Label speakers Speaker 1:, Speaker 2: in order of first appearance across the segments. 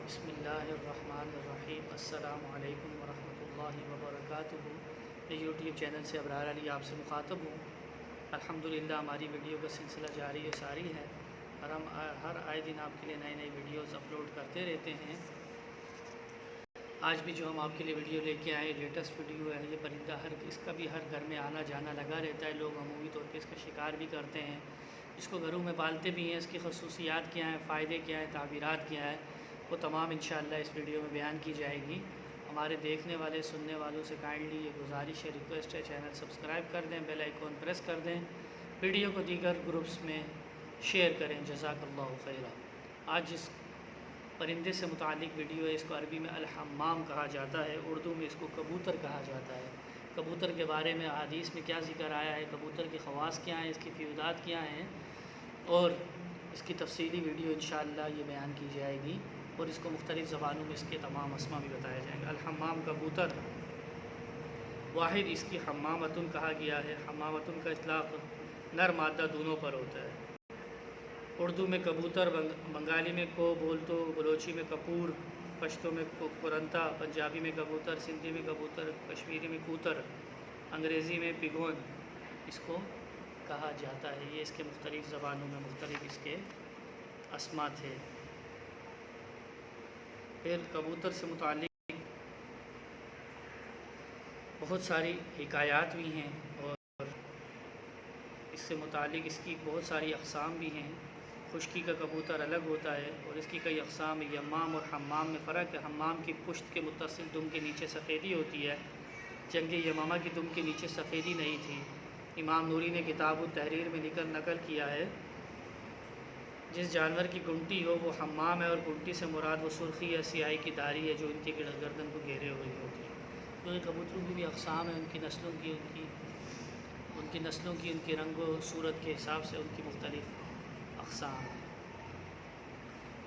Speaker 1: بسم اللہ الرحمن الرحیم۔ السلام علیکم ورحمۃ اللہ وبرکاتہ۔ میں یوٹیوب چینل سے ابرار علی آپ سے مخاطب ہوں۔ الحمدللہ ہماری ویڈیو کا سلسلہ جاری و ساری ہے اور ہم ہر آئے دن آپ کے لیے نئی نئی ویڈیوز اپلوڈ کرتے رہتے ہیں۔ آج بھی جو ہم آپ کے لیے ویڈیو لے کے آئے لیٹسٹ ویڈیو ہے۔ یہ پرندہ اس کا بھی ہر گھر میں آنا جانا لگا رہتا ہے، لوگ عمومی طور پہ اس کا شکار بھی کرتے ہیں، اس کو گھروں میں پالتے بھی ہیں۔ اس کی خصوصیات کیا ہیں، فائدے کیا ہیں، تعبیرات کیا ہیں، وہ تمام انشاءاللہ اس ویڈیو میں بیان کی جائے گی۔ ہمارے دیکھنے والے سننے والوں سے کائنڈلی یہ گزارش ہے، ریکویسٹ ہے، چینل سبسکرائب کر دیں، بیل آئیکن پریس کر دیں، ویڈیو کو دیگر گروپس میں شیئر کریں۔ جزاک اللہ خیرہ۔ آج جس پرندے سے متعلق ویڈیو ہے، اس کو عربی میں الحمام کہا جاتا ہے، اردو میں اس کو کبوتر کہا جاتا ہے۔ کبوتر کے بارے میں احادیث میں کیا ذکر آیا ہے، کبوتر کے خواص کیا ہیں، اس کی فیودات کیا ہیں، اور اس کی تفصیلی ویڈیو انشاءاللہ یہ بیان کی جائے گی، اور اس کو مختلف زبانوں میں اس کے تمام اسما بھی بتایا جائیں گے۔ الحمام کبوتر واحد اس کی حمامتن کہا گیا ہے۔ حمامتن کا اطلاق نر مادہ دونوں پر ہوتا ہے۔ اردو میں کبوتر، بنگالی میں کو بولتو، بلوچی میں کپور، پشتو میں کرنتا، پنجابی میں کبوتر، سندھی میں کبوتر، کشمیری میں کوتر، انگریزی میں پگون اس کو کہا جاتا ہے۔ یہ اس کے مختلف زبانوں میں مختلف اس کے اسما تھے۔ پھر کبوتر سے متعلق بہت ساری حکایات بھی ہیں، اور اس سے متعلق اس کی بہت ساری اقسام بھی ہیں۔ خشکی کا کبوتر الگ ہوتا ہے اور اس کی کئی اقسام ہیں۔ یمام اور حمام میں فرق ہے۔ حمام کی پشت کے متصل دم کے نیچے سفیدی ہوتی ہے، جنگ یمامہ کی دم کے نیچے سفیدی نہیں تھی۔ امام نوری نے کتاب التحریر میں نقل کیا ہے، جس جانور کی گھنٹی ہو وہ حمام ہے، اور گھنٹی سے مراد وہ سرخی یا سیاہی کی داری ہے جو ان کی گردن کو گھیرے ہوئی ہوتی ہے۔ تو یہ کبوتروں کی بھی اقسام ہیں، ان کی نسلوں کی ان کی رنگ و صورت کے حساب سے ان کی مختلف اقسام ہیں۔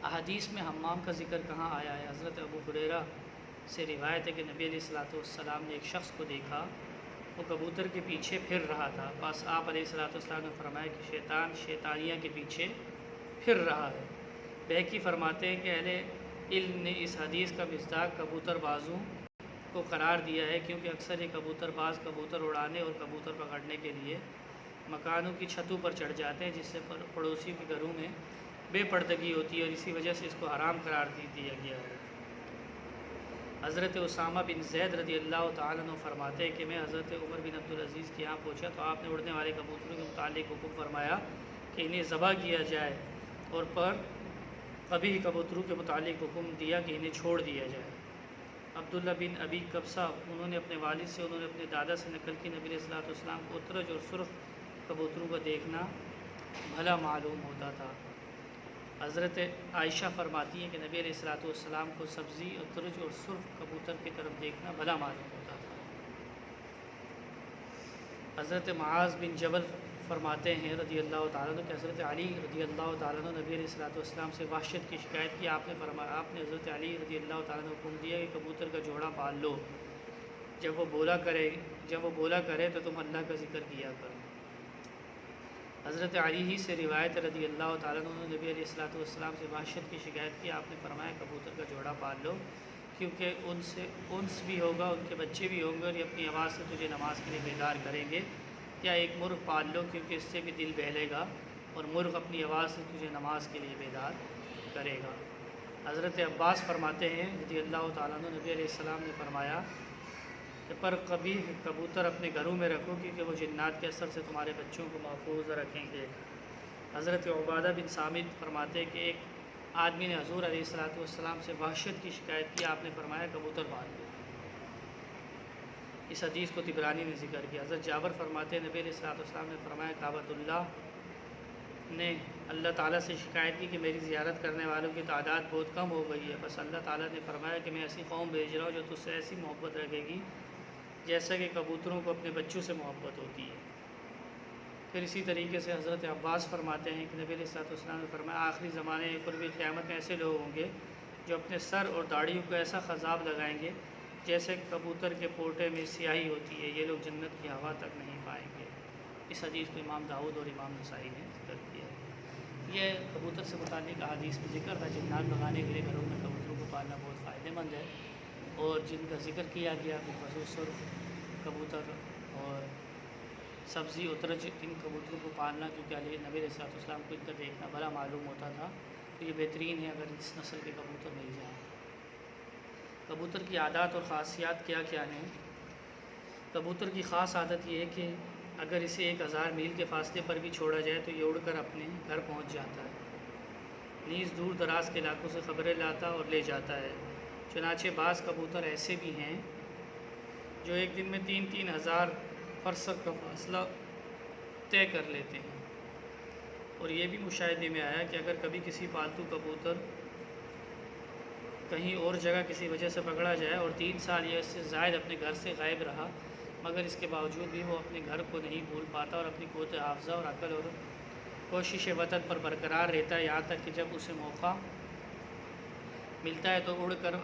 Speaker 1: احادیث میں حمام کا ذکر کہاں آیا ہے؟ حضرت ابو ہریرہ سے روایت ہے کہ نبی علیہ الصلوۃ والسلام نے ایک شخص کو دیکھا، وہ کبوتر کے پیچھے پھر رہا تھا۔ بس آپ علیہ الصلوۃ والسلام نے فرمایا کہ شیطان شیطانیہ کے پیچھے پھر رہا ہے۔ بہقی فرماتے ہیں کہ اہل علم نے اس حدیث کا مصداق کبوتر بازوں کو قرار دیا ہے، کیونکہ اکثر یہ کبوتر باز کبوتر اڑانے اور کبوتر پکڑنے کے لیے مکانوں کی چھتوں پر چڑھ جاتے ہیں، جس سے پڑوسیوں کے گھروں میں بے پردگی ہوتی ہے، اور اسی وجہ سے اس کو حرام قرار دیا گیا ہے۔ حضرت اسامہ بن زید رضی اللہ تعالیٰ عنہ فرماتے ہیں کہ میں حضرت عمر بن عبدالعزیز کے یہاں پہنچا تو آپ نے اڑنے والے کبوتروں کے متعلق حکم فرمایا کہ انہیں ذبح کیا جائے، اور پر قبیح کبوتروں کے متعلق حکم دیا کہ انہیں چھوڑ دیا جائے۔ عبداللہ بن ابی قبصہ انہوں نے اپنے والد سے، انہوں نے اپنے دادا سے نقل کی، نبی علیہ الصلوۃ والسلام کو اترج اور سرخ کبوتروں کو دیکھنا بھلا معلوم ہوتا تھا۔ حضرت عائشہ فرماتی ہیں کہ نبی علیہ الصلوۃ والسلام کو سبزی، اترج اور سرخ کبوتر کی طرف دیکھنا بھلا معلوم ہوتا تھا۔ حضرت معاذ بن جبل فرماتے ہیں رضی اللہ تعالیٰ عنہ کہ حضرت علی رضی اللہ تعالیٰ عنہ نبی علیہ الصلوۃ والسلام سے وحشت کی شکایت کی۔ آپ نے فرمایا، آپ نے حضرت علی رضی اللہ تعالیٰ عنہ کو حکم دیا کہ کبوتر کا جوڑا پال لو، جب وہ بولا کرے تو تم اللہ کا ذکر کیا کرو۔ حضرت علی ہی سے روایت رضی اللہ تعالیٰ عنہ نبی علیہ الصلوۃ والسلام سے وحشت کی شکایت کی۔ آپ نے فرمایا کبوتر کا جوڑا پال لو، کیونکہ ان سے انس بھی ہوگا، ان کے بچے بھی ہوں گے، اور یہ اپنی آواز سے تجھے نماز کے لیے بیدار کریں گے۔ یا ایک مرغ پال لو، کیونکہ اس سے بھی دل بہلے گا، اور مرغ اپنی آواز سے تجھے نماز کے لیے بیدار کرے گا۔ حضرت عباس فرماتے ہیں رضی اللہ تعالیٰ عنہ نبی علیہ السلام نے فرمایا کہ پر قبیح کبوتر اپنے گھروں میں رکھو، کیونکہ وہ جنات کے اثر سے تمہارے بچوں کو محفوظ رکھیں گے۔ حضرت عبادہ بن صامت فرماتے ہیں کہ ایک آدمی نے حضور علیہ الصلوۃ والسلام سے وحشت کی شکایت کی۔ آپ نے فرمایا کبوتر پال لو۔ اس حدیث کو طبرانی نے ذکر کیا۔ حضرت جابر فرماتے ہیں نبی علیہ الصلوۃ والسلام نے فرمایا کعبۃ اللہ نے اللہ تعالیٰ سے شکایت کی کہ میری زیارت کرنے والوں کی تعداد بہت کم ہو گئی ہے، بس اللہ تعالیٰ نے فرمایا کہ میں ایسی قوم بھیج رہا ہوں جو تجھ سے ایسی محبت رکھے گی جیسا کہ کبوتروں کو اپنے بچوں سے محبت ہوتی ہے۔ پھر اسی طریقے سے حضرت عباس فرماتے ہیں کہ نبی علیہ الصلوۃ والسلام نے فرمایا آخری زمانے قرب قیامت میں ایسے لوگ ہوں گے جو اپنے سر اور داڑھیوں کو ایسا خضاب لگائیں گے جیسے کبوتر کے پوٹے میں سیاہی ہوتی ہے، یہ لوگ جنت کی ہوا تک نہیں پائیں گے۔ اس حدیث کو امام داؤد اور امام نسائی نے ذکر کیا ہے۔ یہ کبوتر سے متعلق احادیث میں ذکر تھا، جنات بھگانے کے لیے گھروں میں کبوتروں کو پالنا بہت فائدہ مند ہے، اور جن کا ذکر کیا گیا بالخصوص سرخ کبوتر اور سبزی اترج، ان کبوتروں کو پالنا، کیونکہ نبی علیہ السلام کو ان کا دیکھنا بڑا معلوم ہوتا تھا، تو یہ بہترین ہے اگر اس نسل کے کبوتر مل جائیں۔ کبوتر کی عادات اور خاصیات کیا کیا ہیں؟ کبوتر کی خاص عادت یہ ہے کہ اگر اسے 1000 میل کے فاصلے پر بھی چھوڑا جائے تو یہ اڑ کر اپنے گھر پہنچ جاتا ہے، نیز دور دراز کے علاقوں سے خبریں لاتا اور لے جاتا ہے۔ چنانچہ بعض کبوتر ایسے بھی ہیں جو ایک دن میں 3,000 فرسخ کا فاصلہ طے کر لیتے ہیں، اور یہ بھی مشاہدے میں آیا کہ اگر کبھی کسی پالتو کبوتر کہیں اور جگہ کسی وجہ سے پکڑا جائے اور 3 سال یا اس سے زائد اپنے گھر سے غائب رہا، مگر اس کے باوجود بھی وہ اپنے گھر کو نہیں بھول پاتا اور اپنی قوت حافظہ اور عقل اور کوشش وطن پر برقرار رہتا ہے، یہاں تک کہ جب اسے موقع ملتا ہے تو اڑ کر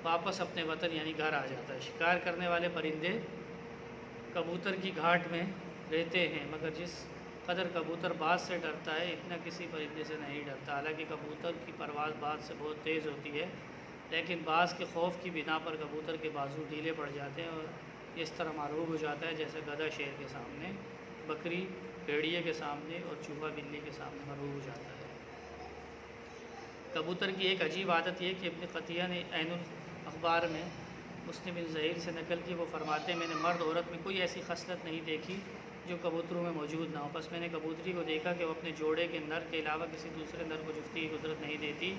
Speaker 1: واپس اپنے وطن یعنی گھر آ جاتا ہے۔ شکار کرنے والے پرندے کبوتر کی گھاٹ میں رہتے ہیں، مگر جس قدر کبوتر باز سے ڈرتا ہے اتنا کسی پرندے سے نہیں ڈرتا۔ حالانکہ کبوتر کی پرواز باز سے بہت تیز ہوتی ہے، لیکن باز کے خوف کی بنا پر کبوتر کے بازو ڈھیلے پڑ جاتے ہیں اور اس طرح مغلوب ہو جاتا ہے جیسے گدھا شیر کے سامنے، بکری بھیڑیے کے سامنے اور چوہا بلی کے سامنے مغلوب ہو جاتا ہے۔ کبوتر کی ایک عجیب عادت یہ کہ ابن قطیہ نے عین الاخبار میں مسلم بن زہیر سے نقل کی، وہ فرماتے ہیں میں نے مرد عورت میں کوئی ایسی خصلت نہیں دیکھی جو کبوتروں میں موجود نہ ہو، بس میں نے کبوتری کو دیکھا کہ وہ اپنے جوڑے کے نر کے علاوہ کسی دوسرے نر کو جفتی کی قدرت نہیں دیتی،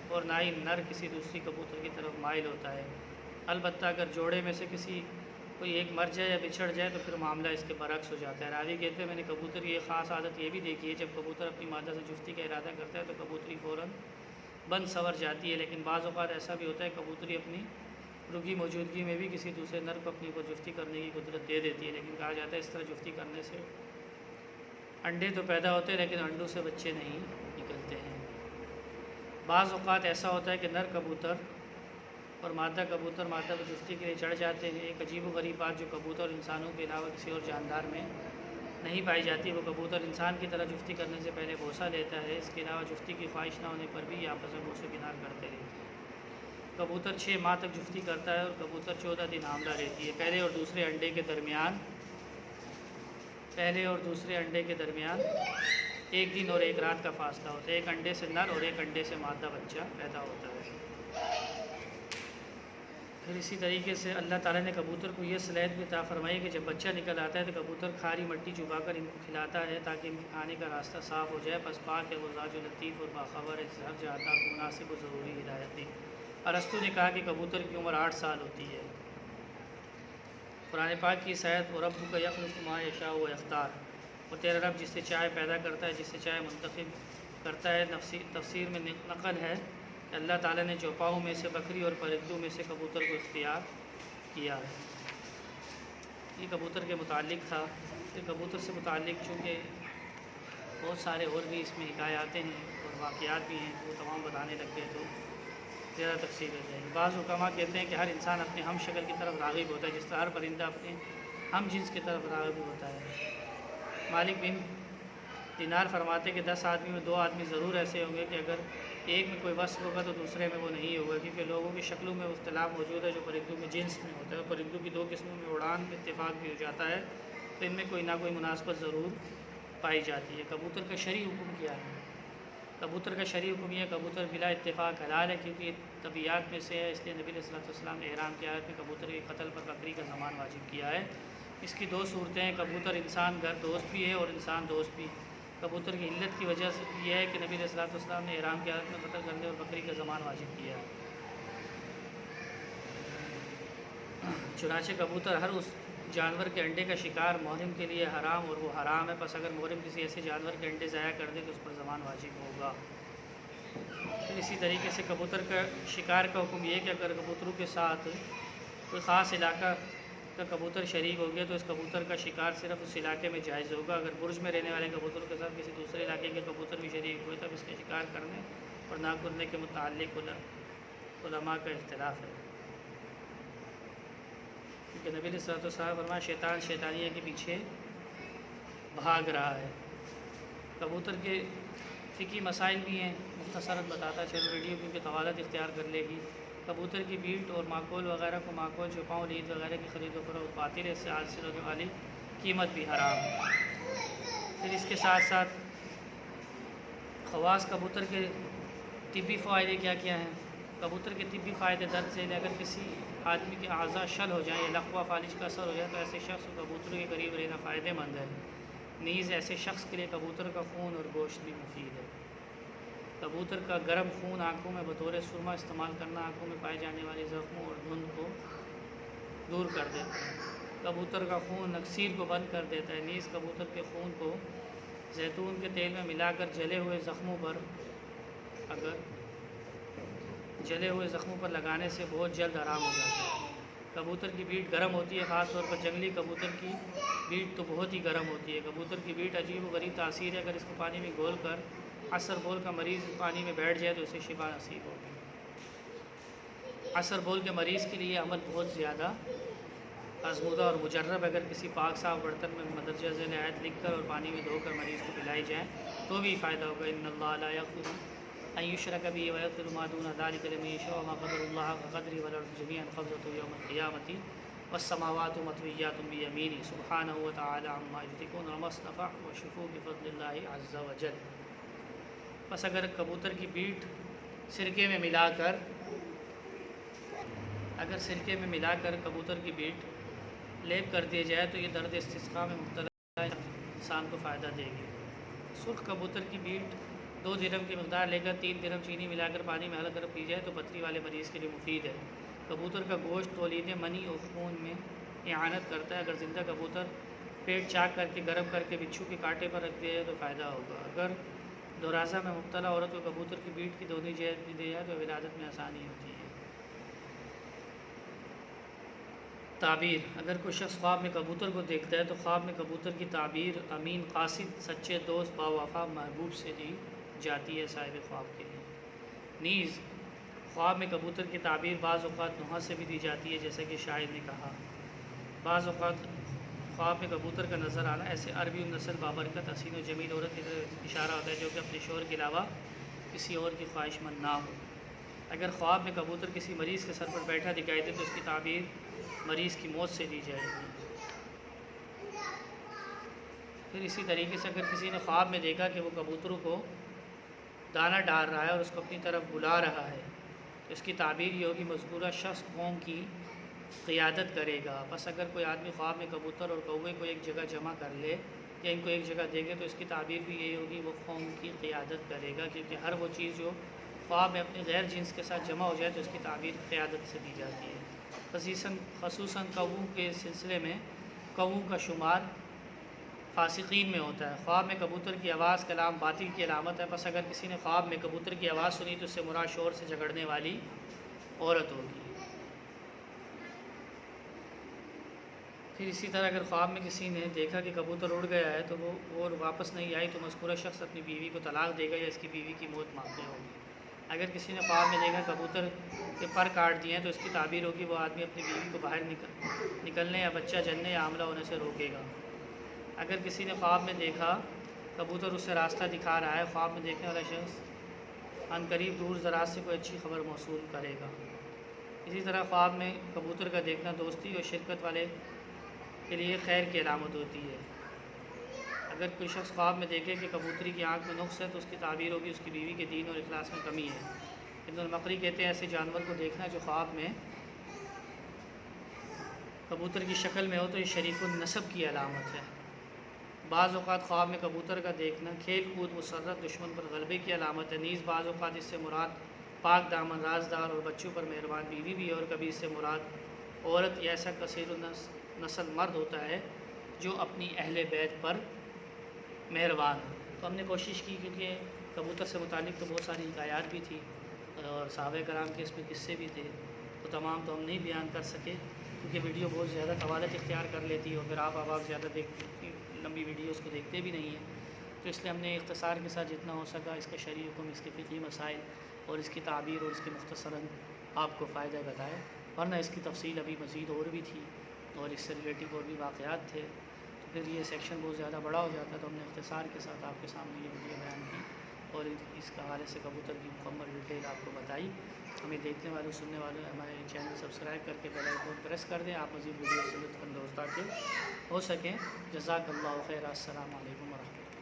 Speaker 1: اور نہ ہی نر کسی دوسری کبوتر کی طرف مائل ہوتا ہے۔ البتہ اگر جوڑے میں سے کوئی ایک مر جائے یا بچھڑ جائے تو پھر معاملہ اس کے برعکس ہو جاتا ہے۔ راوی کہتے ہیں میں نے کبوتر کی ایک خاص عادت یہ بھی دیکھی ہے، جب کبوتر اپنی مادہ سے جفتی کا ارادہ کرتا ہے تو کبوتری فوراً بند سنور جاتی ہے، لیکن بعض اوقات ایسا بھی ہوتا ہے کبوتری اپنی رگی موجودگی میں بھی کسی دوسرے نر کو اپنی اوپر جفتی کرنے کی قدرت دے دیتی ہے، لیکن کہا جاتا ہے اس طرح جفتی کرنے سے انڈے تو پیدا ہوتے ہیں لیکن انڈوں سے بچے نہیں نکلتے ہیں۔ بعض اوقات ایسا ہوتا ہے کہ نر کبوتر اور مادہ کبوتر مادہ کو جفتی کے لیے چڑھ جاتے ہیں۔ ایک عجیب و غریب بات جو کبوتر اور انسانوں کے علاوہ کسی اور جاندار میں نہیں پائی جاتی، وہ کبوتر انسان کی طرح جفتی کرنے سے پہلے بوسہ لیتا ہے، اس کے علاوہ جفتی کی خواہش نہ ہونے پر بھی یہ آپس میں بوسے کنار کرتے رہتے ہیں۔ کبوتر 6 ماہ تک جفتی کرتا ہے اور کبوتر 14 دن حاملہ رہتی ہے۔ پہلے اور دوسرے انڈے کے درمیان 1 دن اور 1 رات کا فاصلہ ہوتا ہے۔ ایک انڈے سے نر اور ایک انڈے سے مادہ بچہ پیدا ہوتا ہے۔ پھر اسی طریقے سے اللہ تعالیٰ نے کبوتر کو یہ صلاحیت بھی عطا فرمائی کہ جب بچہ نکل آتا ہے تو کبوتر کھاری مٹی چبا کر ان کو کھلاتا ہے تاکہ ان کے کھانے کا راستہ صاف ہو جائے۔ پس پاک ہے وہ ذات جو لطیف اور باخبر ہے، جس ہر جہاں کو مناسب و ضروری ہدایت دی۔ ارسطو نے کہا کہ کبوتر کی عمر 8 سال ہوتی ہے۔ قرآن پاک کی صحت و رب کا یخلق ما یشاء و یختار، اور تیرا رب جس سے چاہے پیدا کرتا ہے، جس سے چاہے منتخب کرتا ہے۔ تفسیر میں نقل ہے کہ اللہ تعالیٰ نے چوپاؤں میں سے بکری اور پرندوں میں سے کبوتر کو اختیار کیا ہے۔ یہ کبوتر کے متعلق تھا۔ پھر کبوتر سے متعلق چونکہ بہت سارے اور بھی اس میں حکایاتیں ہیں اور واقعات بھی ہیں، وہ تمام بتانے لگ گئے تو زیادہ تفصیل ہو جائے گی۔ بعض حکماء کہتے ہیں کہ ہر انسان اپنے ہم شکل کی طرف راغب ہوتا ہے، جس طرح ہر پرندہ اپنے ہم جنس کی طرف راغب ہوتا ہے۔ مالک بن دینار فرماتے کہ 10 آدمی میں 2 آدمی ضرور ایسے ہوں گے کہ اگر ایک میں کوئی وصف ہوگا تو دوسرے میں وہ نہیں ہوگا، کیونکہ لوگوں کی شکلوں میں اختلاف موجود ہے جو پرندوں میں جنس میں ہوتا ہے۔ پرندوں کی 2 قسموں میں اڑان میں اتفاق بھی ہو جاتا ہے، تو ان میں کوئی نہ کوئی مناسبت ضرور پائی جاتی ہے۔ کبوتر کا شرعی حکم کیا ہے؟ کبوتر کا شرعی حکم یہ کبوتر بلا اتفاق حلال ہے، کیونکہ یہ طبیعات میں سے ہے، اس لیے نبی علیہ السلام نے احرام کی حالت میں کبوتر کے قتل پر بکری کا ضمان واجب کیا ہے۔ اس کی 2 صورتیں ہیں، کبوتر انسان گھر دوست بھی ہے اور انسان دوست بھی۔ کبوتر کی علت کی وجہ سے یہ ہے کہ نبی علیہ السلام نے احرام کی حالت میں قتل کرنے اور بکری کا ضمان واجب کیا ہے۔ چنانچہ کبوتر ہر اس جانور کے انڈے کا شکار محرم کے لیے حرام اور وہ حرام ہے، پس اگر محرم کسی ایسے جانور کے انڈے ضائع کر دے تو اس پر ضمان واجب ہوگا۔ پھر اسی طریقے سے کبوتر کا شکار کا حکم یہ ہے کہ اگر کبوتروں کے ساتھ کوئی خاص علاقہ کا کبوتر شریک ہو گیا تو اس کبوتر کا شکار صرف اس علاقے میں جائز ہوگا۔ اگر برج میں رہنے والے کبوتروں کے ساتھ کسی دوسرے علاقے کے کبوتر بھی شریک ہوئے تب اس کے شکار کرنے اور نہ کرنے کے متعلق علماء کا اختلاف ہے، کیونکہ نبی علیہ السلام فرمایا شیطان شیطانیہ کے پیچھے بھاگ رہا ہے۔ کبوتر کے فقہی مسائل بھی ہیں، مختصراً بتاتا چلو ویڈیو کیونکہ طوالت اختیار کر لے گی۔ کبوتر کی بیٹ اور ماکول وغیرہ کو ماکول چھپاؤں لید وغیرہ کی خرید و فروخت باطل ہے، اس سے حاصل ہونے والی قیمت بھی حرام ہے۔ پھر اس کے ساتھ ساتھ خواص کبوتر کے طبی فائدے کیا کیا ہیں؟ کبوتر کے طبی فائدے درج ذیل ہیں۔ اگر کسی آدمی کے اعضاء شل ہو جائیں یا لقوہ فالج کا اثر ہو جائے تو ایسے شخص کو کبوتر کے قریب رہنا فائدہ مند ہے۔ نیز ایسے شخص کے لیے کبوتر کا خون اور گوشت بھی مفید ہے۔ کبوتر کا گرم خون آنکھوں میں بطور سرما استعمال کرنا آنکھوں میں پائے جانے والے زخموں اور دھند کو دور کر دیتا ہے۔ کبوتر کا خون نکسیر کو بند کر دیتا ہے۔ نیز کبوتر کے خون کو زیتون کے تیل میں ملا کر جلے ہوئے زخموں پر لگانے سے بہت جلد آرام ہو جاتا ہے۔ کبوتر کی بیٹ گرم ہوتی ہے، خاص طور پر جنگلی کبوتر کی بیٹ تو بہت ہی گرم ہوتی ہے۔ کبوتر کی بیٹ عجیب و غریب تاثیر ہے، اگر اس کو پانی میں گھول کر عصر بول کا مریض پانی میں بیٹھ جائے تو اسے شفا نصیب ہوگی۔ عصر بول کے مریض کے لیے عمل بہت زیادہ آزمودہ اور مجرب، اگر کسی پاک صاف برتن میں مندرجہ ذیل آیت لکھ کر اور پانی میں دھو کر مریض کو پلائی جائیں تو بھی فائدہ ہوگا۔ ان اللہ لا یغفر ان یشرک بہ ویغفر ما دون ذلک لمن یشاء وما قدر اللہ حق قدرہ والارض جميعا قبضته یوم القیامۃ والسماوات مطویات بیمینہ سبحانہ وتعالی عما یشرکون وما اصطفى وشفوا بفضل اللہ عز وجل۔ بس اگر کبوتر کی بیٹ سرکے میں ملا کر کبوتر کی بیٹ لیپ کر دیا جائے تو یہ درد استسقاء میں مبتلا انسان کو فائدہ دے گی۔ سرخ کبوتر کی بیٹ 2 درہم کی مقدار لے کر 3 درہم چینی ملا کر پانی میں حل کر پی جائے تو پتھری والے مریض کے لیے مفید ہے۔ کبوتر کا گوشت تولید منی اور خون میں اعانت کرتا ہے۔ اگر زندہ کبوتر پیٹ چاک کر کے گرم کر کے بچھو کے کانٹے پر رکھ دیا جائے تو فائدہ ہوگا۔ اگر دورازہ میں مبتلا عورت کو کبوتر کی بیٹ کی دونوں جہت بھی دی جائے تو ولادت میں آسانی ہوتی ہے۔ تعبیر: اگر کوئی شخص خواب میں کبوتر کو دیکھتا ہے تو خواب میں کبوتر کی تعبیر امین، قاصد، سچے دوست، باوفا، محبوب سے دی جاتی ہے صاحب خواب کے لیے۔ نیز خواب میں کبوتر کی تعبیر بعض اوقات نوحہ سے بھی دی جاتی ہے، جیسا کہ شاعر نے کہا۔ بعض اوقات خواب میں کبوتر کا نظر آنا ایسے عربی النسل بابرکت حسین و جمیل عورت کی طرف اشارہ ہوتا ہے جو کہ اپنے شوہر کے علاوہ کسی اور کی خواہش مند نہ ہو۔ اگر خواب میں کبوتر کسی مریض کے سر پر بیٹھا دکھائی دے تو اس کی تعبیر مریض کی موت سے دی جائے گی۔ پھر اسی طریقے سے اگر کسی نے خواب میں دیکھا کہ وہ کبوتروں کو دانہ ڈال رہا ہے اور اس کو اپنی طرف بلا رہا ہے تو اس کی تعبیر یہ ہوگی مذکورہ شخص قوم کی قیادت کرے گا۔ بس اگر کوئی آدمی خواب میں کبوتر اور کوے کو ایک جگہ جمع کر لے یا ان کو ایک جگہ دیکھے تو اس کی تعبیر بھی یہی ہوگی وہ قوم کی قیادت کرے گا، کیونکہ ہر وہ چیز جو خواب میں اپنے غیر جنس کے ساتھ جمع ہو جائے تو اس کی تعبیر قیادت سے دی جاتی ہے۔ خصوصاً کووں کے سلسلے میں کووں کا شمار فاسقین میں ہوتا ہے۔ خواب میں کبوتر کی آواز کلام باطل کی علامت ہے، بس اگر کسی نے خواب میں کبوتر کی آواز سنی تو اس سے مراد شور سے جھگڑنے والی عورت ہوگی۔ پھر اسی طرح اگر خواب میں کسی نے دیکھا کہ کبوتر اڑ گیا ہے تو وہ اور واپس نہیں آئی تو مذکورہ شخص اپنی بیوی کو طلاق دے گا یا اس کی بیوی کی موت مانگتے ہوگی۔ اگر کسی نے خواب میں دیکھا کبوتر کے پر کاٹ دیے ہیں تو اس کی تعبیر ہوگی وہ آدمی اپنی بیوی کو باہر نکلنے یا بچہ جننے یا حاملہ ہونے سے روکے گا۔ اگر کسی نے خواب میں دیکھا کبوتر اسے راستہ دکھا رہا ہے، خواب میں دیکھنے والا شخص عنقریب دور دراز سے کوئی اچھی خبر موصول کرے گا۔ اسی طرح خواب میں کبوتر کا دیکھنا دوستی اور شرکت والے کے لیے خیر کی علامت ہوتی ہے۔ اگر کوئی شخص خواب میں دیکھے کہ کبوتری کی آنکھ میں نقص ہے تو اس کی تعبیر ہوگی اس کی بیوی کے دین اور اخلاص میں کمی ہے۔ ابن المقری کہتے ہیں ایسے جانور کو دیکھنا جو خواب میں کبوتر کی شکل میں ہو تو یہ شریف النسب کی علامت ہے۔ بعض اوقات خواب میں کبوتر کا دیکھنا کھیل کود، مسرت، دشمن پر غلبے کی علامت ہے۔ نیز بعض اوقات اس سے مراد پاک دامن، رازدار اور بچوں پر مہربان بیوی بھی ہے، اور کبھی اس سے مراد عورت یا ایسا کثیر النسل مرد ہوتا ہے جو اپنی اہل بیت پر مہربان ہو۔ تو ہم نے کوشش کی کیونکہ کبوتر سے متعلق تو بہت ساری حکایات بھی تھی اور صحابہ کرام کے اس میں قصے بھی تھے، تو تمام تو ہم نہیں بیان کر سکے کیونکہ ویڈیو بہت زیادہ طوالت اختیار کر لیتی ہے اور پھر آپ زیادہ لمبی ویڈیوز کو دیکھتے بھی نہیں ہیں، تو اس لیے ہم نے اختصار کے ساتھ جتنا ہو سکا اس کا شرعی حکم، اس کے فقہی مسائل اور اس کی تعبیر اور اس کے مختصراً آپ کو فائدہ بتایا، ورنہ اس کی تفصیل ابھی مزید اور بھی تھی اور اس سے ریلیٹیو اور بھی واقعات تھے، تو پھر یہ سیکشن بہت زیادہ بڑا ہو جاتا ہے، تو ہم نے اختصار کے ساتھ آپ کے سامنے یہ ویڈیو بیان کی۔ اور اس کے حوالے سے کبوتر کی مکمل ڈیٹیل آپ کو بتائی. ہمیں دیکھنے والوں سننے والوں ہمارے چینل سبسکرائب کر کے بیل آئیکن پریس کر دیں. آپ مزید ویڈیو سے لطف اندوز تاکہ ہو سکیں. جزاک اللہ خیر. السلام علیکم ورحمۃ اللہ.